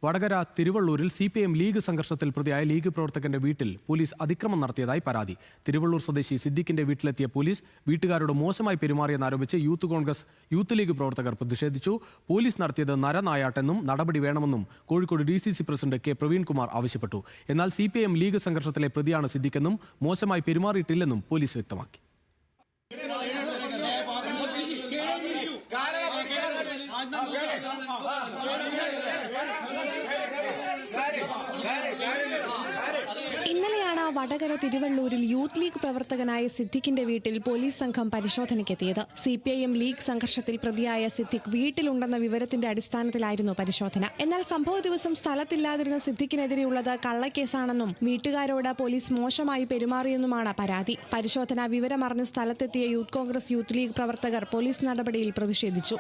Vadakara തിരുവള്ളൂരിൽ CPM league സംഘർഷത്തിൽ പ്രതിയായ league പ്രവർത്തകന്റെ വീട്ടിൽ പോലീസ് അതിക്രമം നടത്തിയതായി പരാതി. തിരുവള്ളൂർ സ്വദേശി സിദ്ദിഖിന്റെ വീട്ടിലെത്തിയ പോലീസ് വീട്ടുകാരോട് മോശമായി പെരുമാറിയെന്നാരോപിച്ച് യൂത്ത് കോൺഗ്രസ് യൂത്ത് ലീഗ് പ്രവർത്തകർ പ്രതിഷേധിച്ചു. പോലീസ് നടത്തിയത് നരനായാട്ടെന്നും നടപടി വേണമെന്നും Kozhikode DCC president K. Praveenkumar ആവശ്യപ്പെട്ടു. എന്നാൽ CPM ലീഗ് സംഘർഷത്തിലെ പ്രതിയാണ് സിദ്ദിഖെന്നും മോശമായി പെരുമാറിയിട്ടില്ലെന്നും പോലീസ് വ്യക്തമാക്കി. ഇന്നലെയാണ് വടകര തിരുവള്ളൂരിൽ യൂത്ത് ലീഗ് പ്രവർത്തകനായ സിദ്ദിഖിന്റെ വീട്ടിൽ പോലീസ് സംഘം പരിശോധനയ്ക്കെത്തിയത്. CPIM ലീഗ് സംഘർഷത്തിൽ പ്രതിയായ സിദ്ദിഖ് വീട്ടിലുണ്ടെന്ന വിവരത്തിന്റെ അടിസ്ഥാനത്തിലായിരുന്നു പരിശോധന. എന്നാൽ സംഭവ ദിവസം സ്ഥലത്തില്ലാതിരുന്ന സിദ്ദിഖിനെതിരെയുള്ളത് കള്ളക്കേസാണെന്നും വീട്ടുകാരോട് പോലീസ് മോശമായി പെരുമാറിയെന്നുമാണ് പരാതി. പരിശോധന വിവരമറിഞ്ഞ് സ്ഥലത്തെത്തിയ യൂത്ത് കോൺഗ്രസ് യൂത്ത് ലീഗ് പ്രവർത്തകർ പോലീസ് നടപടിയിൽ പ്രതിഷേധിച്ചു.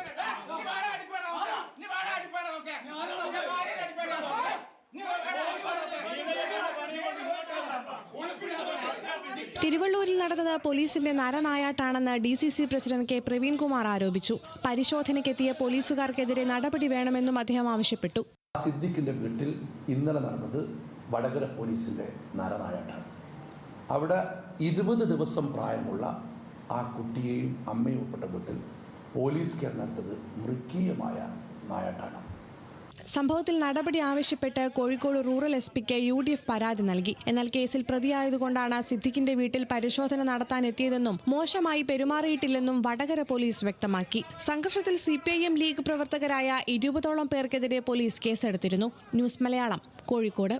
തിരുവള്ളൂരിൽ നടന്നത് പോലീസിന്റെ നരനായാട്ടാണെന്ന് DCC പ്രസിഡന്റ് K. പ്രവീൺകുമാർ ആരോപിച്ചു. പരിശോധനയ്ക്കെത്തിയ പോലീസുകാർക്കെതിരെ നടപടി വേണമെന്നും അദ്ദേഹം ആവശ്യപ്പെട്ടു. സിദ്ദിഖിന്റെ വീട്ടിൽ ഇന്നലെ നടന്നത് വടകര പോലീസിന്റെ നരനായാട്ടാണ്. അവിടെ 20 ദിവസം പ്രായമുള്ള ആ കുട്ടിയെയും അമ്മയും ഉൾപ്പെട്ട വീട്ടിൽ പോലീസ് നടത്തത് മൃഗീയമായ നായാട്ടാണ്. സംഭവത്തിൽ നടപടി ആവശ്യപ്പെട്ട് കോഴിക്കോട് റൂറൽ SP-ക്ക് UDF പരാതി നൽകി. എന്നാൽ കേസിൽ പ്രതിയായതുകൊണ്ടാണ് സിദ്ദിഖിന്റെ വീട്ടിൽ പരിശോധന നടത്താനെത്തിയതെന്നും മോശമായി പെരുമാറിയിട്ടില്ലെന്നും വടകര പോലീസ് വ്യക്തമാക്കി. സംഘർഷത്തിൽ CPIM ലീഗ് പ്രവർത്തകരായ 20ഓളം പേർക്കെതിരെ പോലീസ് കേസെടുത്തിരുന്നു. ന്യൂസ് മലയാളം, കോഴിക്കോട്.